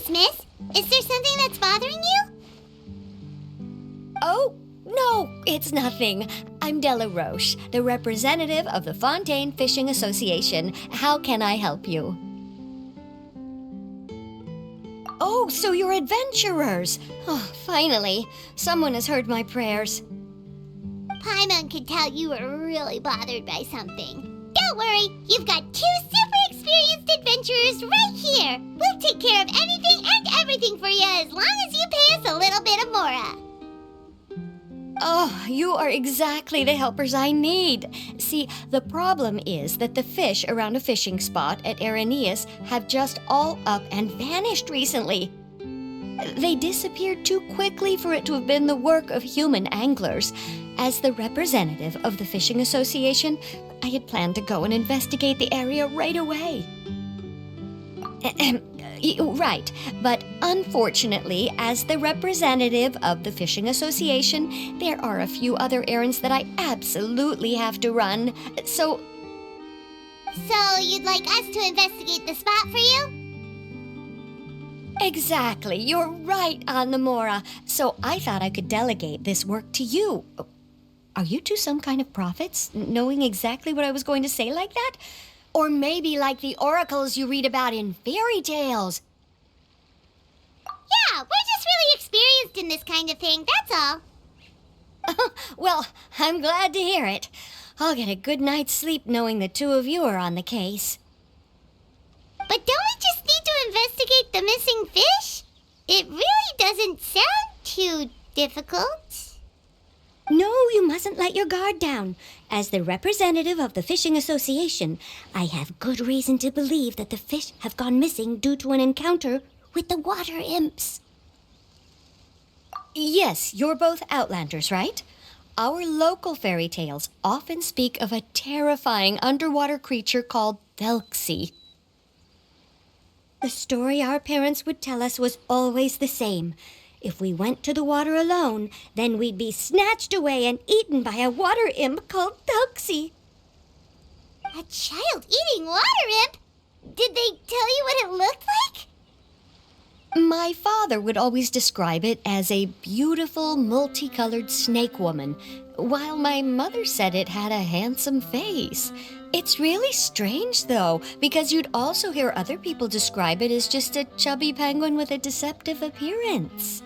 Greetings, miss. Is there something that's bothering you? Oh, no, it's nothing. I'm Delarosh, the representative of the Fontaine Fishing Association. How can I help you? Oh, so you're adventurers. Oh, finally, someone has heard my prayers. Paimon could tell you were really bothered by something. Don't worry, you've got two super experienced adventurers right here. We'll take care of anything and everything for you as long as you pay us a little bit of mora. Oh, you are exactly the helpers I need. See, the problem is that the fish around a fishing spot at Irenaeus have just all up and vanished recently. They disappeared too quickly for it to have been the work of human anglers. As the representative of the Fishing Association, I had planned to go and investigate the area right away. Right, but unfortunately, as the representative of the Fishing Association, there are a few other errands that I absolutely have to run, so... So you'd like us to investigate the spot for you? Exactly, you're right on the mora, so I thought I could delegate this work to you. Are you two some kind of prophets, knowing exactly what I was going to say like that? Or maybe like the oracles you read about in fairy tales. Yeah, we're just really experienced in this kind of thing, that's all. Well, I'm glad to hear it. I'll get a good night's sleep knowing the two of you are on the case. But don't we just need to investigate the missing fish? It really doesn't sound too difficult. No, you mustn't let your guard down. As the representative of the Fishing Association, I have good reason to believe that the fish have gone missing due to an encounter with the water imps. Yes, you're both Outlanders, right? Our local fairy tales often speak of a terrifying underwater creature called Telksi. The story our parents would tell us was always the same. If we went to the water alone, then we'd be snatched away and eaten by a water imp called Telksi. A child-eating water imp? Did they tell you what it looked like? My father would always describe it as a beautiful, multicolored snake woman, while my mother said it had a handsome face. It's really strange, though, because you'd also hear other people describe it as just a chubby penguin with a deceptive appearance.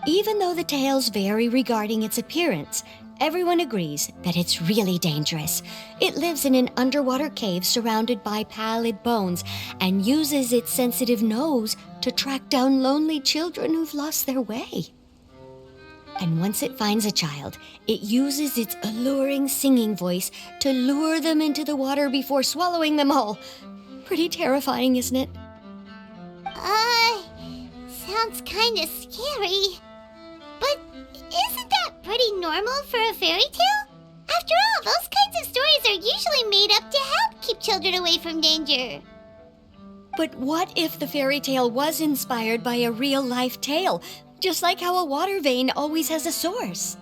Even though the tales vary regarding its appearance, everyone agrees that it's really dangerous. It lives in an underwater cave surrounded by pallid bones and uses its sensitive nose to track down lonely children who've lost their way. And once it finds a child, it uses its alluring singing voice to lure them into the water before swallowing them all. Pretty terrifying, isn't it? Sounds kinda scary. But isn't that pretty normal for a fairy tale? After all, those kinds of stories are usually made up to help keep children away from danger. But what if the fairy tale was inspired by a real-life tale, just like how a water vein always has a source?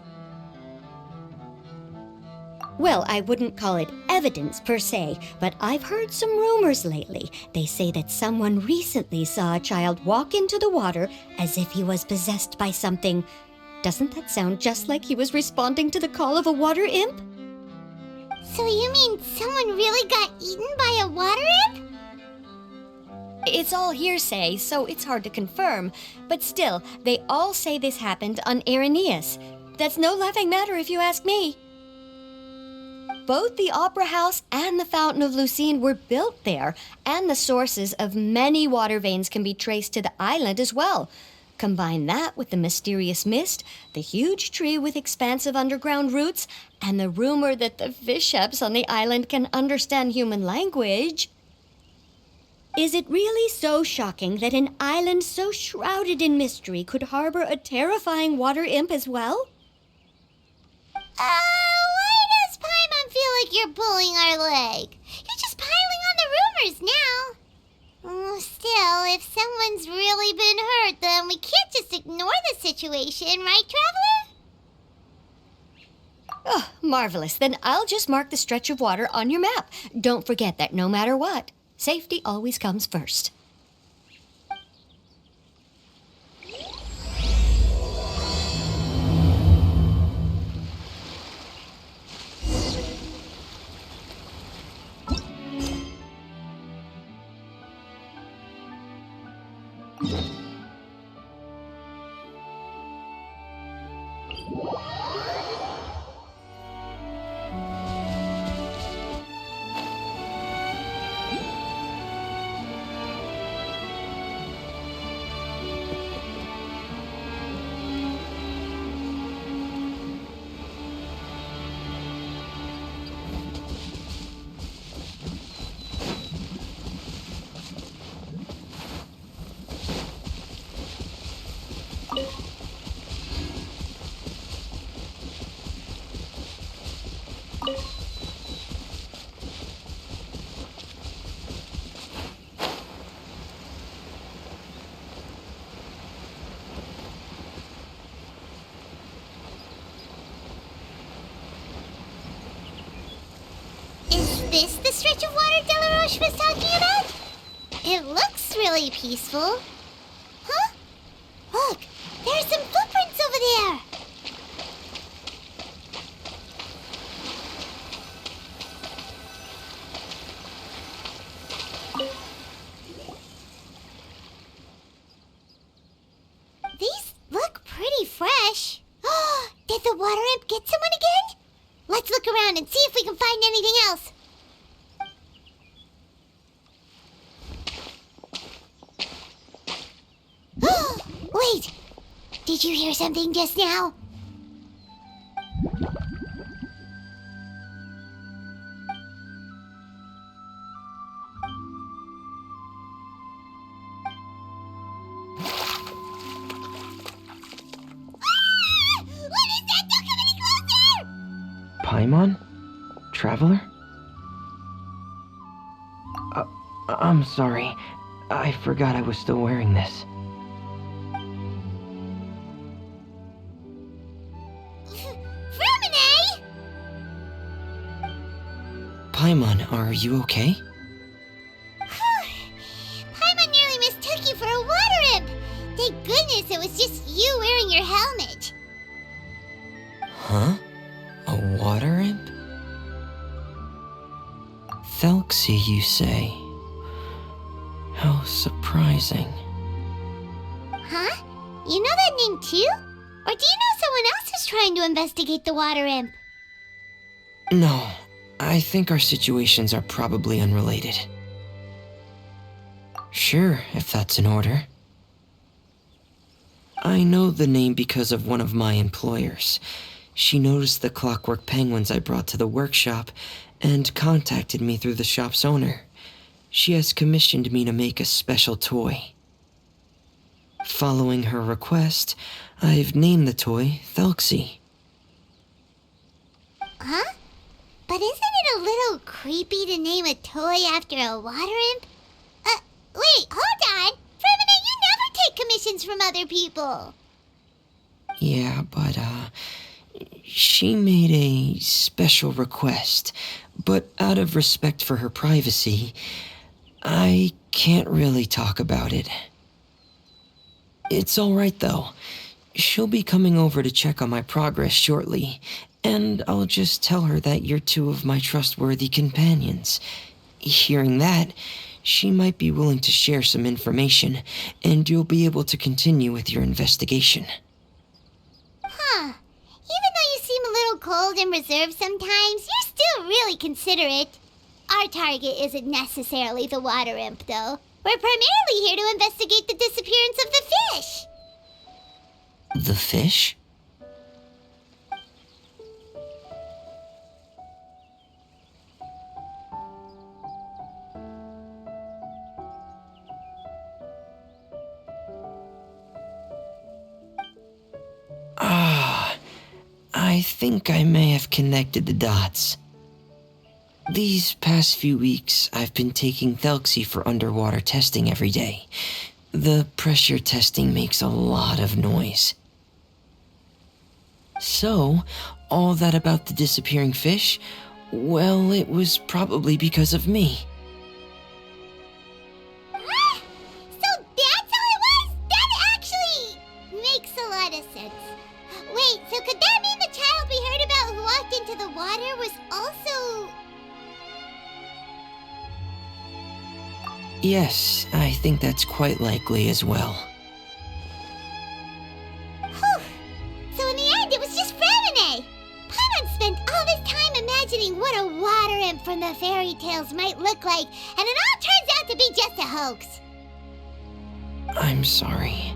Well, I wouldn't call it evidence per se, but I've heard some rumors lately. They say that someone recently saw a child walk into the water as if he was possessed by something. Doesn't that sound just like he was responding to the call of a water imp? So you mean someone really got eaten by a water imp? It's all hearsay, so it's hard to confirm. But still, they all say this happened on Irenaeus. That's no laughing matter if you ask me. Both the Opera House and the Fountain of Lucine were built there, and the sources of many water veins can be traced to the island as well. Combine that with the mysterious mist, the huge tree with expansive underground roots, and the rumor that the fish-eps on the island can understand human language. Is it really so shocking that an island so shrouded in mystery could harbor a terrifying water imp as well? Why does Paimon feel like you're pulling our leg? You're just piling on the rumors now. Still, if someone's really been hurt, then we can't just ignore the situation, right, Traveler? Oh, marvelous. Then I'll just mark the stretch of water on your map. Don't forget that no matter what, safety always comes first. Is this the stretch of water Deloroche was talking about? It looks really peaceful. Huh? Look, there's some footprints over there. These look pretty fresh. Did the water imp get someone again? Let's look around and see if we can find anything else. Wait! Did you hear something just now? What is that? Don't come any closer! Paimon? Traveler? I'm sorry. I forgot I was still wearing this. Fремине! Paimon, are you okay? Paimon nearly mistook you for a water imp. Thank goodness it was just you wearing your helmet. Huh? A water imp? Telksi, you say? How surprising. Huh? You know that name too? Or do you know someone else is trying to investigate the water imp? No, I think our situations are probably unrelated. Sure, if that's in order. I know the name because of one of my employers. She noticed the clockwork penguins I brought to the workshop and contacted me through the shop's owner. She has commissioned me to make a special toy. Following her request, I've named the toy Telksi. Huh? But isn't it a little creepy to name a toy after a water imp? Wait, hold on! Fремине, you never take commissions from other people! Yeah, but, she made a special request, but out of respect for her privacy, I can't really talk about it. It's alright though. She'll be coming over to check on my progress shortly, and I'll just tell her that you're two of my trustworthy companions. Hearing that, she might be willing to share some information, and you'll be able to continue with your investigation. Huh. Even though you seem a little cold and reserved sometimes, you're still really considerate. Our target isn't necessarily the water imp, though. We're primarily here to investigate the disappearance of the fish. The fish? I think I may have connected the dots. These past few weeks, I've been taking Telksi for underwater testing every day. The pressure testing makes a lot of noise. So, all that about the disappearing fish? Well, it was probably because of me. So that's how it was? That actually makes a lot of sense. Wait, so could that mean the child we heard about who walked into the water was also... Yes, I think that's quite likely as well. Whew. So in the end, it was just Framine. Paimon spent all this time imagining what a water imp from the fairy tales might look like, and it all turns out to be just a hoax. I'm sorry.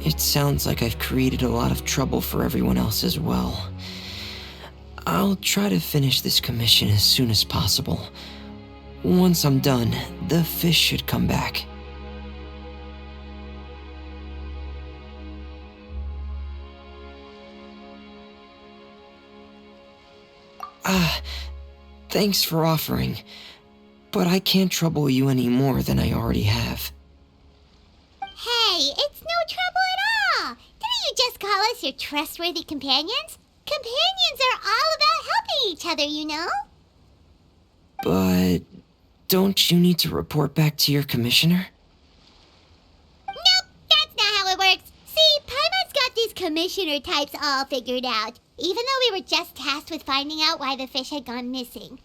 It sounds like I've created a lot of trouble for everyone else as well. I'll try to finish this commission as soon as possible. Once I'm done, the fish should come back. Thanks for offering, but I can't trouble you any more than I already have. Hey, it's no trouble at all. Didn't you just call us your trustworthy companions? Companions are all about helping each other, you know? But don't you need to report back to your commissioner? Nope, that's not how it works. See, Paimon's got these commissioner types all figured out, even though we were just tasked with finding out why the fish had gone missing.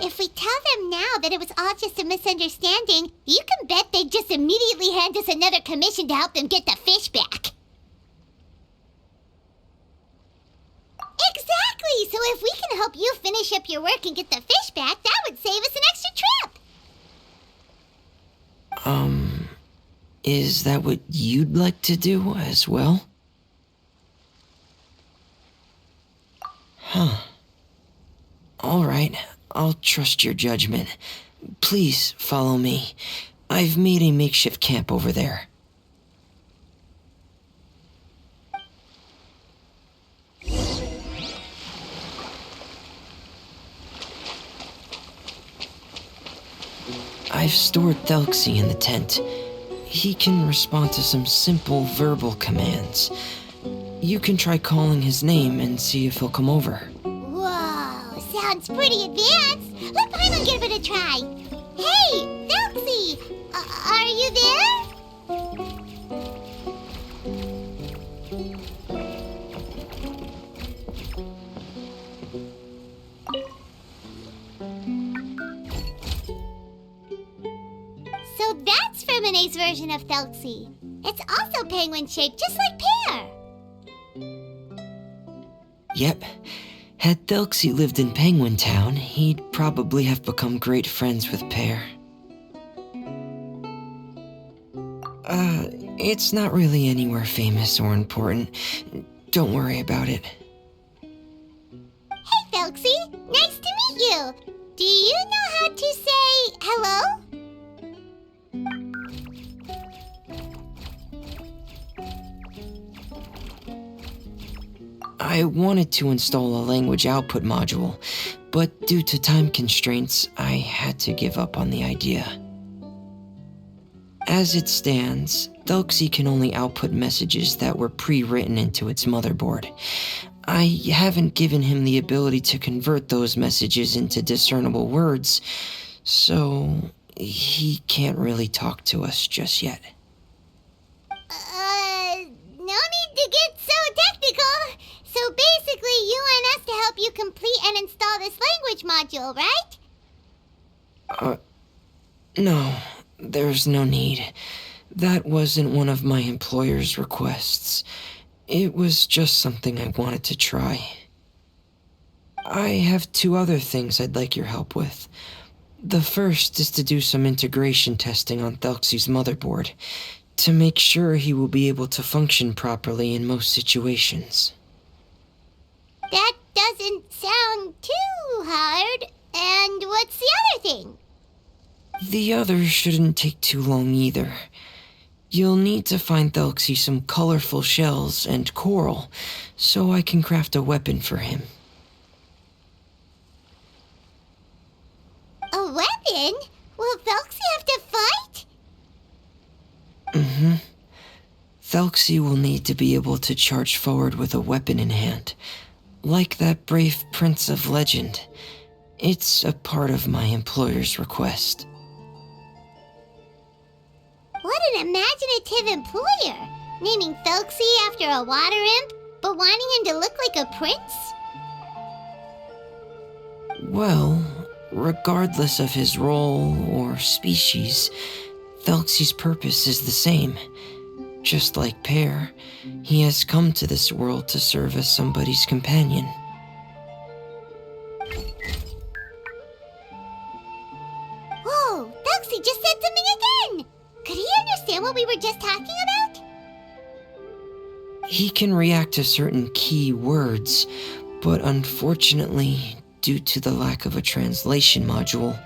If we tell them now that it was all just a misunderstanding, you can bet they'd just immediately hand us another commission to help them get the fish back. Exactly! So if we can help you finish up your work and get the fish back, that would save us an extra trip! Is that what you'd like to do as well? Huh. Alright, I'll trust your judgment. Please follow me. I've made a makeshift camp over there. I've stored Telькси in the tent. He can respond to some simple verbal commands. You can try calling his name and see if he'll come over. Whoa, sounds pretty advanced. Let Paimon give it a try. Hey, Telькси, are you there? So that's Fremine's version of Telькsi. It's also penguin-shaped, just like Pear. Yep. Had Telykси lived in Penguin Town, he'd probably have become great friends with Pear. It's not really anywhere famous or important. Don't worry about it. Hey, Telyksi, nice to meet you. Do you know how to say hello? I wanted to install a language output module, but due to time constraints, I had to give up on the idea. As it stands, Telykси can only output messages that were pre-written into its motherboard. I haven't given him the ability to convert those messages into discernible words, so he can't really talk to us just yet. No need to get so technical. So basically, you want us to help you complete and install this language module, right? No, there's no need. That wasn't one of my employer's requests. It was just something I wanted to try. I have 2 other things I'd like your help with. The first is to do some integration testing on Telyksy's motherboard, to make sure he will be able to function properly in most situations. That doesn't sound too hard. And what's the other thing? The other shouldn't take too long either. You'll need to find Telykси some colorful shells and coral, so I can craft a weapon for him. A weapon? Will Telyksi have to fight? Mm-hmm. Telykси will need to be able to charge forward with a weapon in hand, like that brave prince of legend. It's a part of my employer's request. What an imaginative employer! Naming Telyksi after a water imp, but wanting him to look like a prince? Well, regardless of his role or species, Telksi's purpose is the same. Just like Pear, he has come to this world to serve as somebody's companion. Whoa, Telksi just said something again! Could he understand what we were just talking about? He can react to certain key words, but unfortunately, due to the lack of a translation module,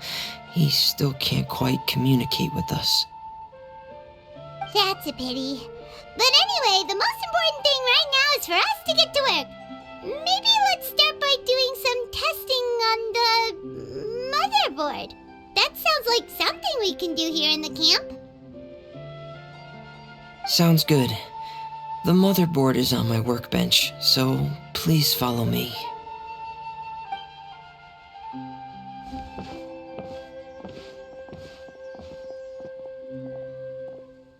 he still can't quite communicate with us. That's a pity. But anyway, the most important thing right now is for us to get to work. Maybe let's start by doing some testing on the motherboard. That sounds like something we can do here in the camp. Sounds good. The motherboard is on my workbench, so please follow me.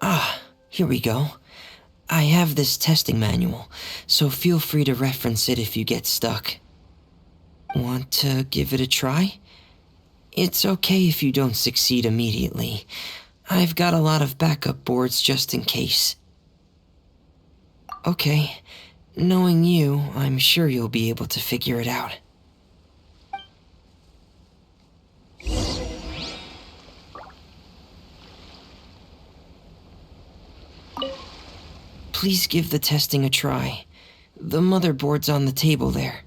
Ah, here we go. I have this testing manual, so feel free to reference it if you get stuck. Want to give it a try? It's okay if you don't succeed immediately. I've got a lot of backup boards just in case. Okay, knowing you, I'm sure you'll be able to figure it out. Please give the testing a try. The motherboard's on the table there.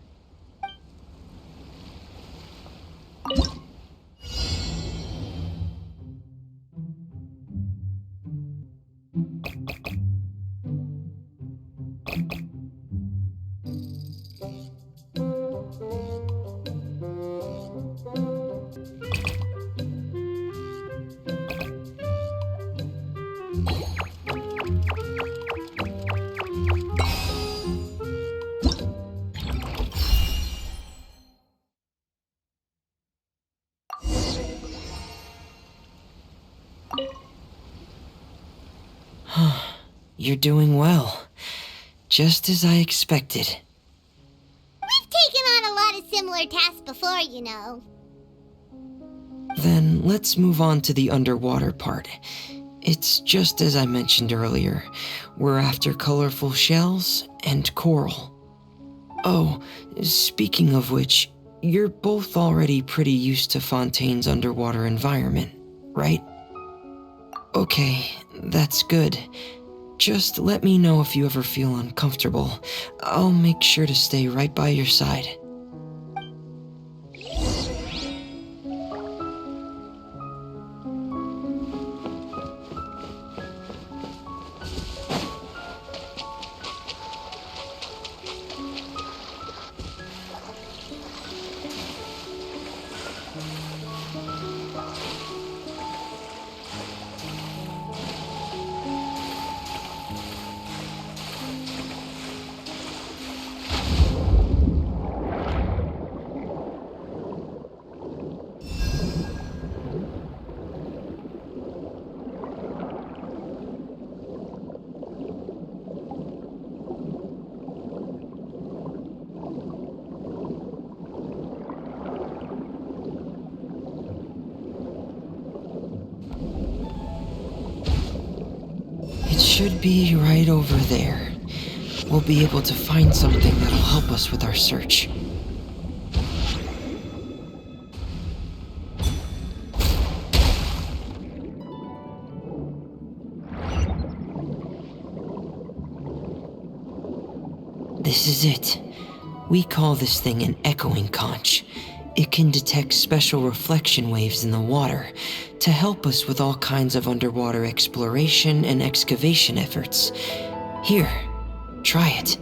You're doing well. Just as I expected. We've taken on a lot of similar tasks before, you know. Then let's move on to the underwater part. It's just as I mentioned earlier. We're after colorful shells and coral. Oh, speaking of which, you're both already pretty used to Fontaine's underwater environment, right? Okay, that's good. Just let me know if you ever feel uncomfortable. I'll make sure to stay right by your side. Should be right over there. We'll be able to find something that'll help us with our search. This is it. We call this thing an echoing conch. It can detect special reflection waves in the water to help us with all kinds of underwater exploration and excavation efforts. Here, try it.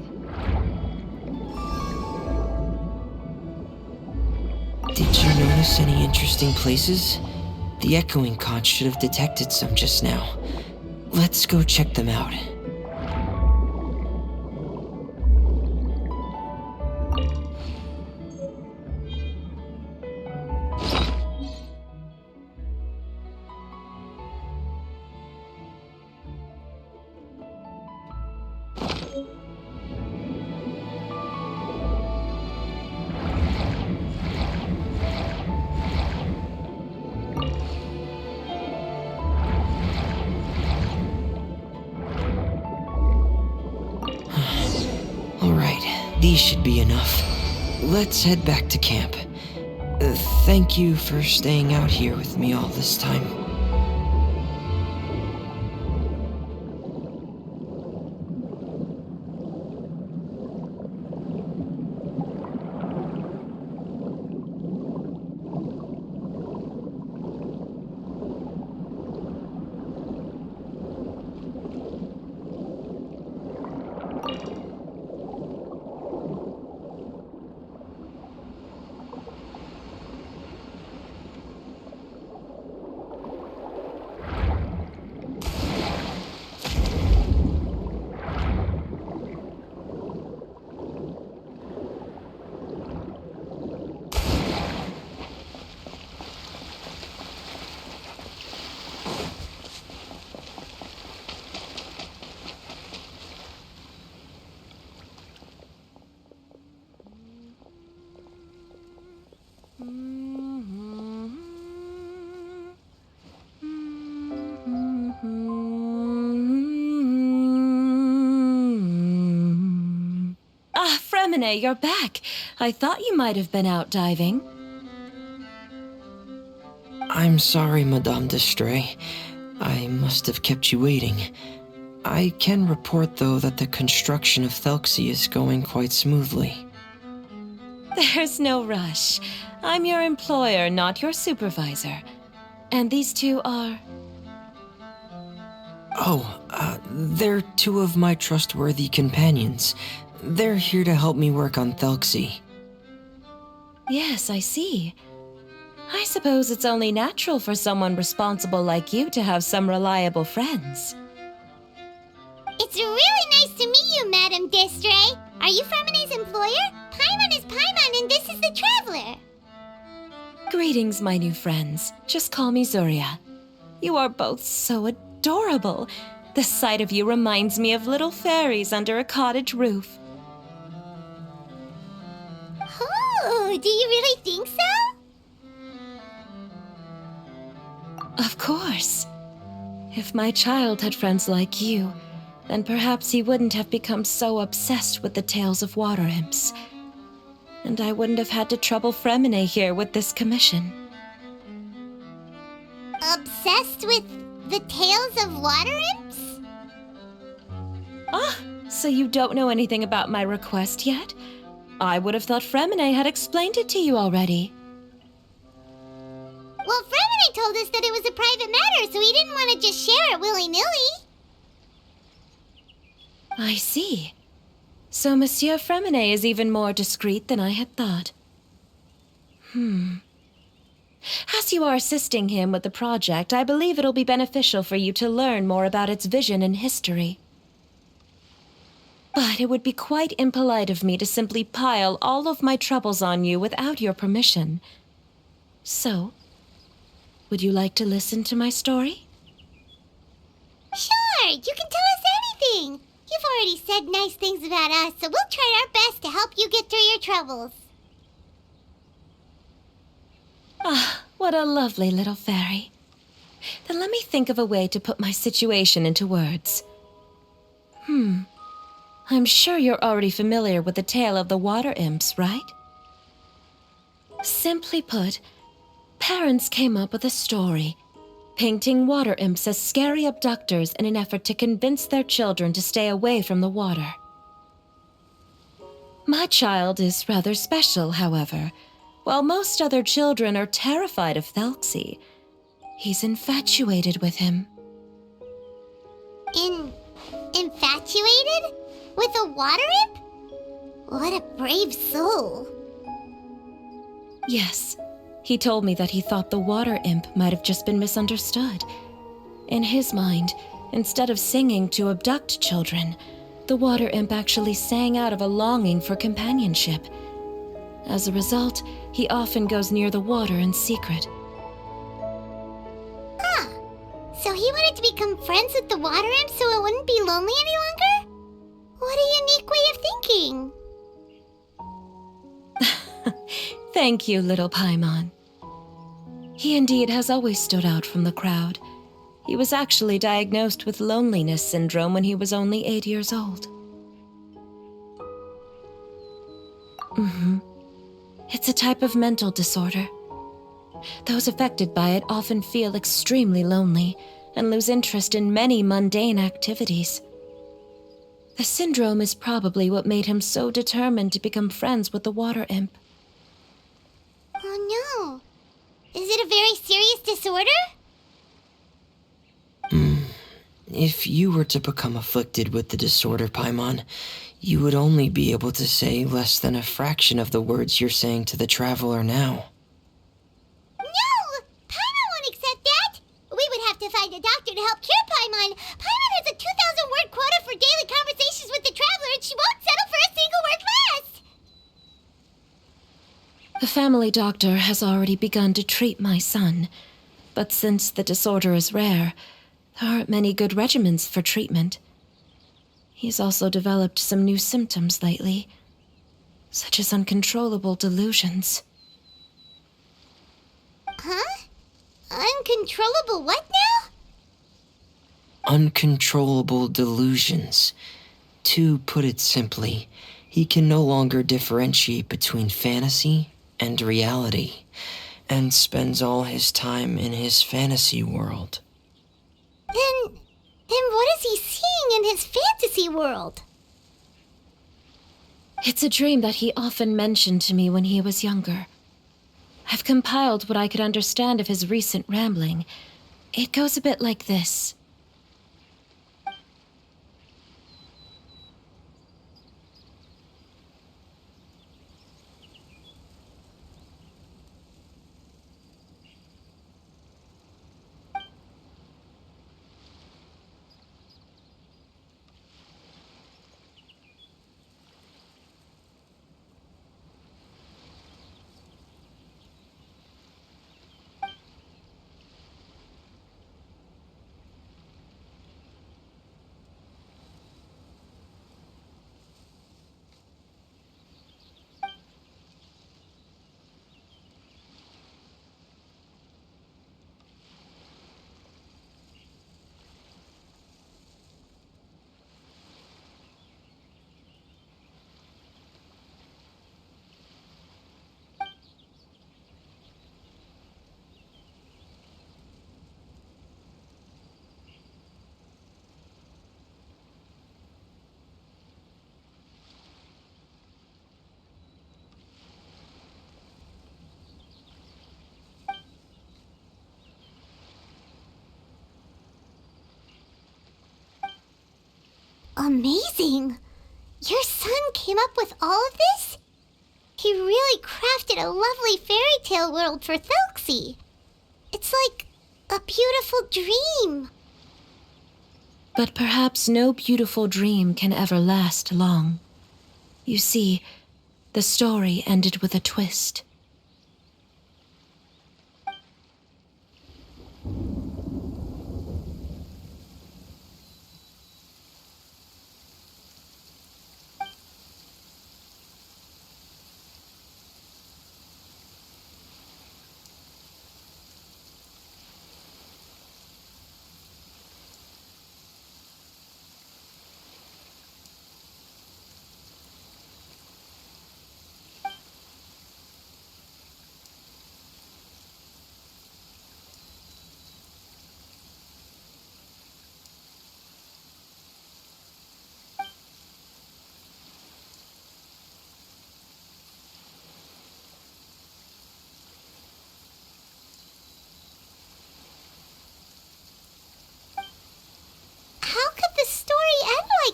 Did you notice any interesting places? The echoing conch should have detected some just now. Let's go check them out. These should be enough. Let's head back to camp. Thank you for staying out here with me all this time. Fремине, you're back. I thought you might have been out diving. I'm sorry, Madame d'Estrée. I must have kept you waiting. I can report, though, that the construction of Telksi is going quite smoothly. There's no rush. I'm your employer, not your supervisor. And these two are... They're two of my trustworthy companions. They're here to help me work on Telksi. Yes, I see. I suppose it's only natural for someone responsible like you to have some reliable friends. It's really nice to meet you, Madame d'Estrée. Are you Fremine's employer? Paimon is Paimon, and this is the Traveler. Greetings, my new friends. Just call me Zuria. You are both so adorable. The sight of you reminds me of little fairies under a cottage roof. Oh, do you really think so? Of course. If my child had friends like you, then perhaps he wouldn't have become so obsessed with the tales of water imps. And I wouldn't have had to trouble Fремине here with this commission. Obsessed with the tales of water imps? Ah, so you don't know anything about my request yet? I would have thought Fремине had explained it to you already. Well, Fремине told us that it was a private matter, so he didn't want to just share it willy-nilly. I see. So Monsieur Fремине is even more discreet than I had thought. As you are assisting him with the project, I believe it'll be beneficial for you to learn more about its vision and history. But it would be quite impolite of me to simply pile all of my troubles on you without your permission. So, would you like to listen to my story? Sure, you can tell us anything. You've already said nice things about us, so we'll try our best to help you get through your troubles. Ah, what a lovely little fairy. Then let me think of a way to put my situation into words. I'm sure you're already familiar with the tale of the water imps, right? Simply put, parents came up with a story, painting water imps as scary abductors in an effort to convince their children to stay away from the water. My child is rather special, however. While most other children are terrified of Telksi, he's infatuated with him. Infatuated? With a water imp? What a brave soul. Yes, he told me that he thought the water imp might have just been misunderstood. In his mind, instead of singing to abduct children, the water imp actually sang out of a longing for companionship. As a result, he often goes near the water in secret. So he wanted to become friends with the water imp so it wouldn't be lonely any longer? What a unique way of thinking. Thank you, little Paimon. He indeed has always stood out from the crowd. He was actually diagnosed with loneliness syndrome when he was only 8 years old. It's a type of mental disorder. Those affected by it often feel extremely lonely and lose interest in many mundane activities. The syndrome is probably what made him so determined to become friends with the water imp. Oh no. Is it a very serious disorder? If you were to become afflicted with the disorder, Paimon, you would only be able to say less than a fraction of the words you're saying to the traveler now. No! Paimon won't accept that! We would have to find a doctor to help cure Paimon. Paimon has a 2,000-word quota for daily conversations with the traveler, and she won't settle for a single word less! The family doctor has already begun to treat my son, but since the disorder is rare, there aren't many good regimens for treatment. He's also developed some new symptoms lately, such as uncontrollable delusions. Huh? Uncontrollable what now? Uncontrollable delusions. To put it simply, he can no longer differentiate between fantasy and reality, and spends all his time in his fantasy world. Then what is he seeing in his fantasy world? It's a dream that he often mentioned to me when he was younger. I've compiled what I could understand of his recent rambling. It goes a bit like this. Amazing! Your son came up with all of this? He really crafted a lovely fairy tale world for Telksi. It's like a beautiful dream. But perhaps no beautiful dream can ever last long. You see, the story ended with a twist.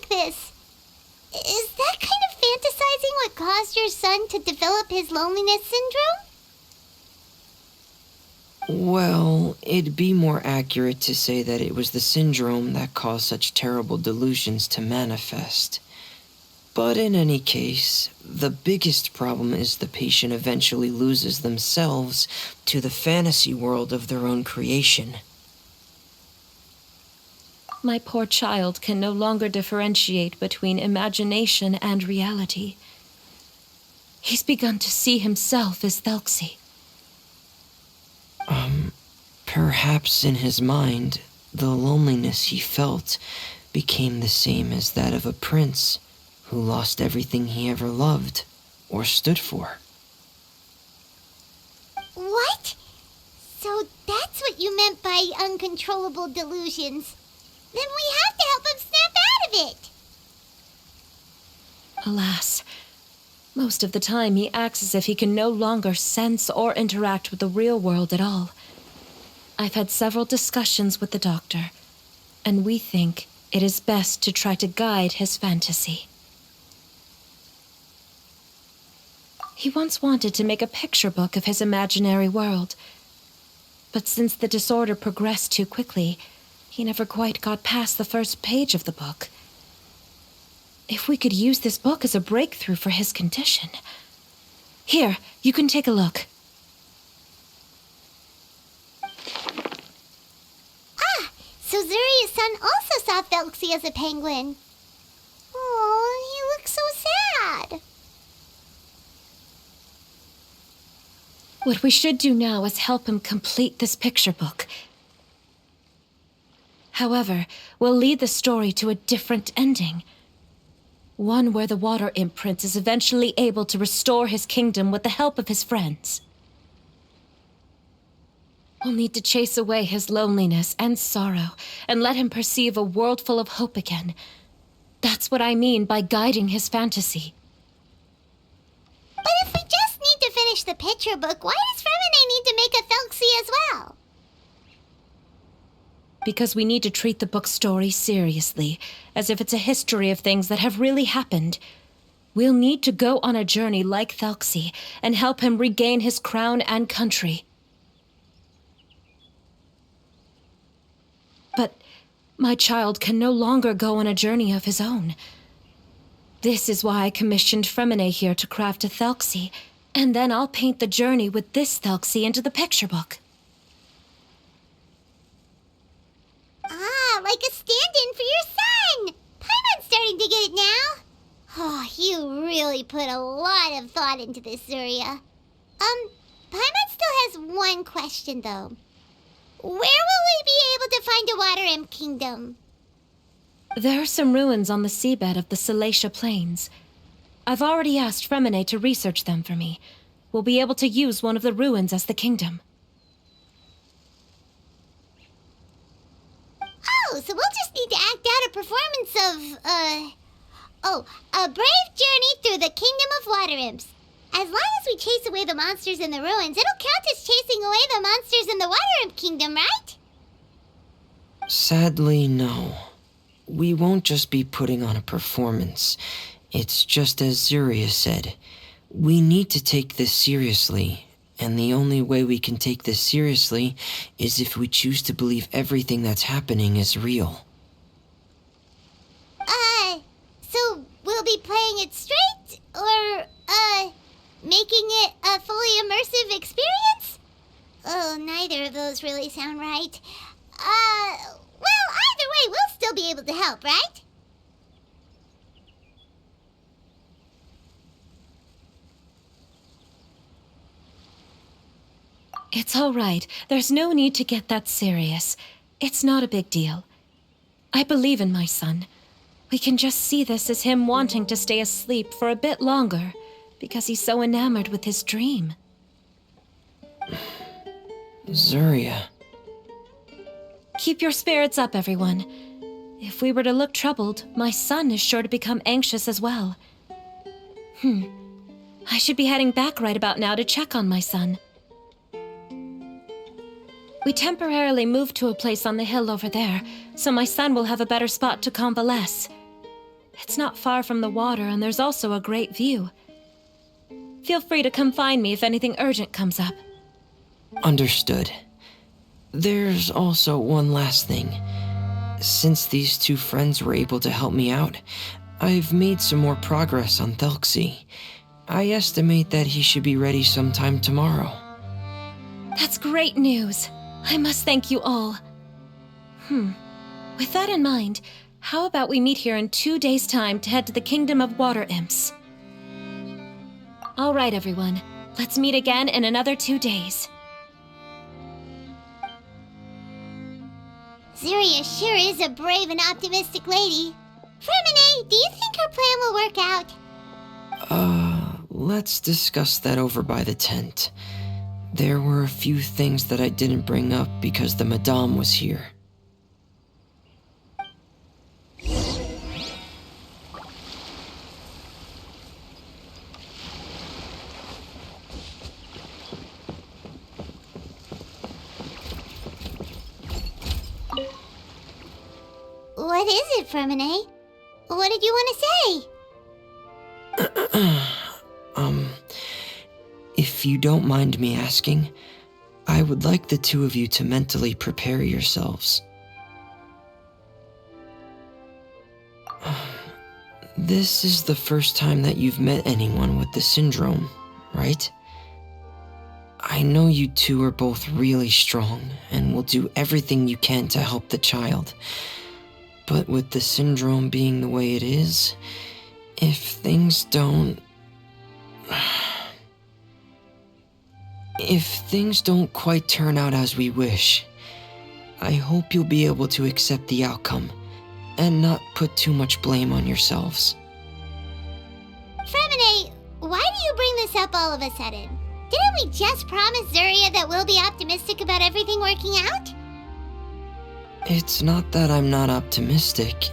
This? Is that kind of fantasizing what caused your son to develop his loneliness syndrome? Well, it'd be more accurate to say that it was the syndrome that caused such terrible delusions to manifest. But in any case, the biggest problem is the patient eventually loses themselves to the fantasy world of their own creation. My poor child can no longer differentiate between imagination and reality. He's begun to see himself as Telksi. Perhaps in his mind, the loneliness he felt became the same as that of a prince who lost everything he ever loved. or stood for. What? So that's what you meant by uncontrollable delusions. Then we have to help him snap out of it. Alas, most of the time he acts as if he can no longer sense or interact with the real world at all. I've had several discussions with the doctor, and we think it is best to try to guide his fantasy. He once wanted to make a picture book of his imaginary world, but since the disorder progressed too quickly, he never quite got past the first page of the book. If we could use this book as a breakthrough for his condition... Here, you can take a look. Ah, so Zuria's son also saw Telksi as a penguin. Oh, he looks so sad. What we should do now is help him complete this picture book. However, we'll lead the story to a different ending. One where the water imp prince is eventually able to restore his kingdom with the help of his friends. We'll need to chase away his loneliness and sorrow and let him perceive a world full of hope again. That's what I mean by guiding his fantasy. But if we just need to finish the picture book, why does Fремине need to make a Telksi as well? Because we need to treat the book's story seriously, as if it's a history of things that have really happened. We'll need to go on a journey like Telksi and help him regain his crown and country. But my child can no longer go on a journey of his own. This is why I commissioned Fремине here to craft a Telksi, and then I'll paint the journey with this Telksi into the picture book. Ah, like a stand-in for your son! Paimon's starting to get it now. Oh, you really put a lot of thought into this, Zuria. Paimon still has one question, though. Where will we be able to find a water imp kingdom? There are some ruins on the seabed of the Salacia Plains. I've already asked Fремине to research them for me. We'll be able to use one of the ruins as the kingdom. Oh, so we'll just need to act out a performance of, a brave journey through the kingdom of water imps. As long as we chase away the monsters in the ruins, it'll count as chasing away the monsters in the water imp kingdom, right? Sadly, no. We won't just be putting on a performance. It's just as Zuria said. We need to take this seriously, and the only way we can take this seriously is if we choose to believe everything that's happening is real. So we'll be playing it straight, or, making it a fully immersive experience? Oh, neither of those really sound right. Well, either way, we'll still be able to help, right? It's all right. There's no need to get that serious. It's not a big deal. I believe in my son. We can just see this as him wanting to stay asleep for a bit longer, because he's so enamored with his dream. Zuria. Keep your spirits up, everyone. If we were to look troubled, my son is sure to become anxious as well. I should be heading back right about now to check on my son. We temporarily moved to a place on the hill over there, so my son will have a better spot to convalesce. It's not far from the water, and there's also a great view. Feel free to come find me if anything urgent comes up. Understood. There's also one last thing. Since these two friends were able to help me out, I've made some more progress on Telksi. I estimate that he should be ready sometime tomorrow. That's great news. I must thank you all. With that in mind, how about we meet here in 2 days' time to head to the Kingdom of Water Imps? All right, everyone. Let's meet again in another 2 days. Zuria sure is a brave and optimistic lady. Fремине, do you think her plan will work out? let's discuss that over by the tent. There were a few things that I didn't bring up because the madame was here. What is it, Fремине? What did you want to say? If you don't mind me asking, I would like the two of you to mentally prepare yourselves. This is the first time that you've met anyone with the syndrome, right? I know you two are both really strong and will do everything you can to help the child. But with the syndrome being the way it is, if things don't quite turn out as we wish, I hope you'll be able to accept the outcome and not put too much blame on yourselves. Fремине, why do you bring this up all of a sudden? Didn't we just promise Zuria that we'll be optimistic about everything working out? It's not that I'm not optimistic.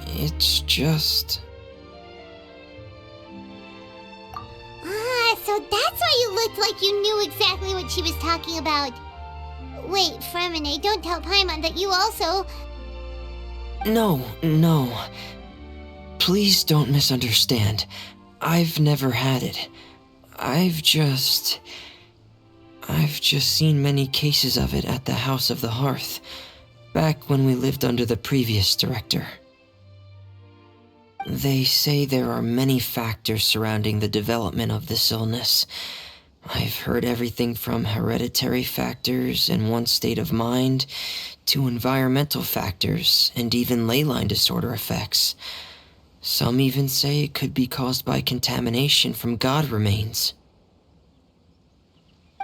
It's just... So that's why you looked like you knew exactly what she was talking about. Wait, Fремине, don't tell Paimon that you also... No. Please don't misunderstand. I've never had it. I've just seen many cases of it at the House of the Hearth, back when we lived under the previous director. They say there are many factors surrounding the development of this illness. I've heard everything from hereditary factors and one's state of mind, to environmental factors and even ley line disorder effects. Some even say it could be caused by contamination from god remains.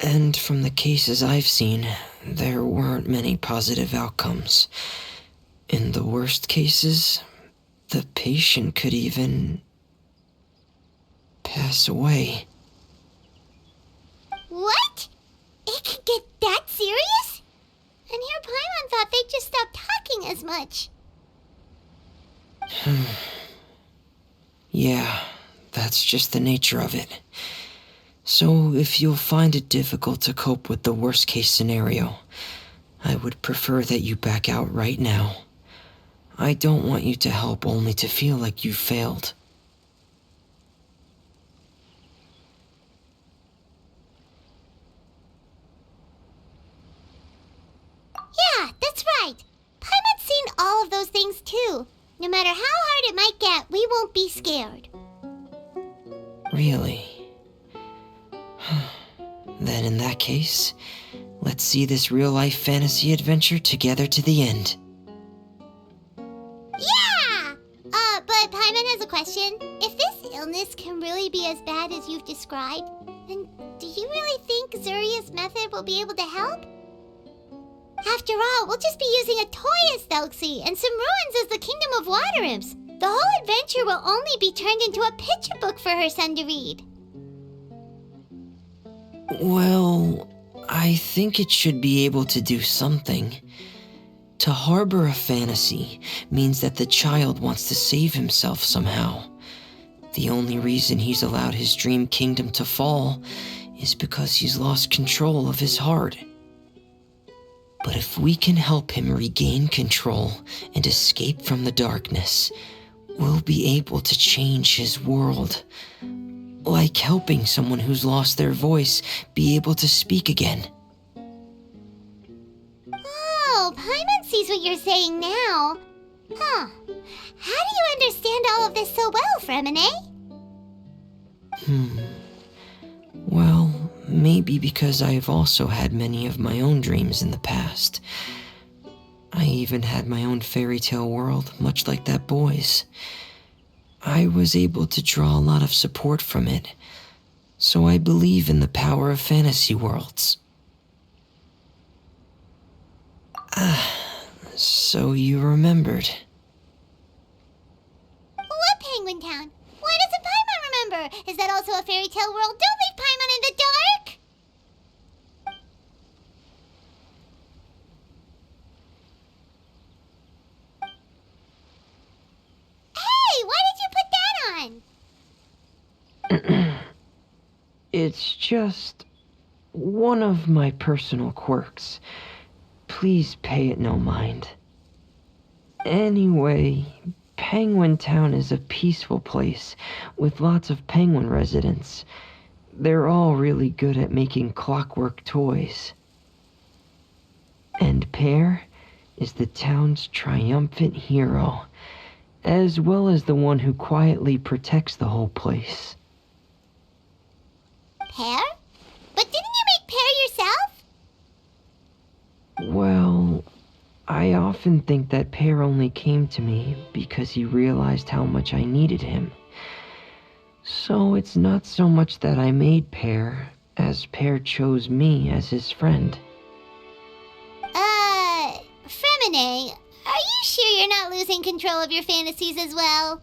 And from the cases I've seen, there weren't many positive outcomes. In the worst cases, the patient could even pass away. What? It could get that serious? And here Paimon thought they'd just stop talking as much. Yeah, that's just the nature of it. So if you'll find it difficult to cope with the worst case scenario, I would prefer that you back out right now. I don't want you to help only to feel like you failed. Yeah, that's right. Paimon's seen all of those things too. No matter how hard it might get, we won't be scared. Really? Then in that case, let's see this real-life fantasy adventure together to the end. Yeah! But Paimon has a question. If this illness can really be as bad as you've described, then do you really think Zuria's method will be able to help? After all, we'll just be using a toy as Telksi and some ruins as the Kingdom of Water Imps. The whole adventure will only be turned into a picture book for her son to read. Well, I think it should be able to do something. To harbor a fantasy means that the child wants to save himself somehow. The only reason he's allowed his dream kingdom to fall is because he's lost control of his heart. But if we can help him regain control and escape from the darkness, we'll be able to change his world. Like helping someone who's lost their voice be able to speak again. Oh, Paimon sees what you're saying now. Huh. How do you understand all of this so well, Fремине? Well, maybe because I've also had many of my own dreams in the past. I even had my own fairy tale world, much like that boy's. I was able to draw a lot of support from it, so I believe in the power of fantasy worlds. So you remembered. What Penguin Town? Why doesn't Paimon remember? It's just one of my personal quirks. Please pay it no mind. Anyway, Penguin Town is a peaceful place with lots of penguin residents. They're all really good at making clockwork toys. And Pear is the town's triumphant hero, as well as the one who quietly protects the whole place. Pear? But didn't you make Pear yourself? Well, I often think that Pear only came to me because he realized how much I needed him. So it's not so much that I made Pear, as Pear chose me as his friend. Fремине, are you sure you're not losing control of your fantasies as well?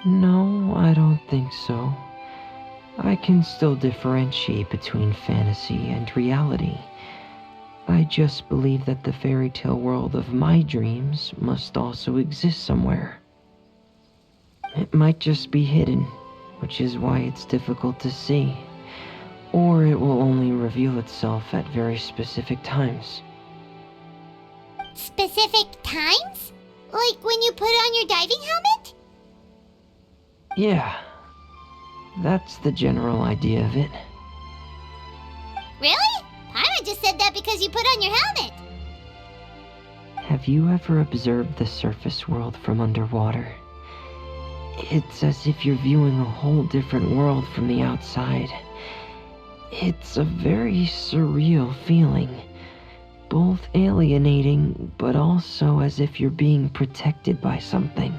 No, I don't think so. I can still differentiate between fantasy and reality. I just believe that the fairy tale world of my dreams must also exist somewhere. It might just be hidden, which is why it's difficult to see. Or it will only reveal itself at very specific times. Specific times? Like when you put on your diving helmet? Yeah, that's the general idea of it. Really? Paimon just said that because you put on your helmet. Have you ever observed the surface world from underwater? It's as if you're viewing a whole different world from the outside. It's a very surreal feeling. Both alienating, but also as if you're being protected by something.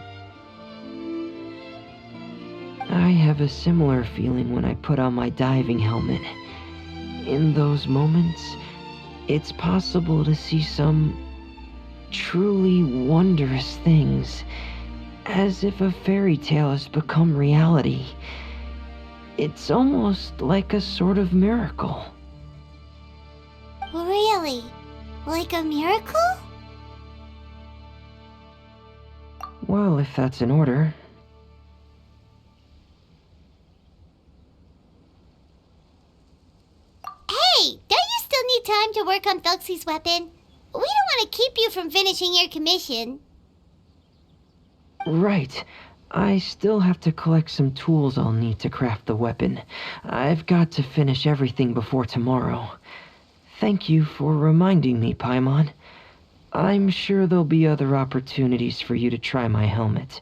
I have a similar feeling when I put on my diving helmet. In those moments, it's possible to see some truly wondrous things, as if a fairy tale has become reality. It's almost like a sort of miracle. Really? Like a miracle? Well, if that's in order. Hey, don't you still need time to work on Telksi's weapon? We don't want to keep you from finishing your commission. Right. I still have to collect some tools I'll need to craft the weapon. I've got to finish everything before tomorrow. Thank you for reminding me, Paimon. I'm sure there'll be other opportunities for you to try my helmet.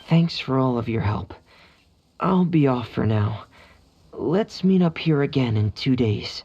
Thanks for all of your help. I'll be off for now. Let's meet up here again in 2 days.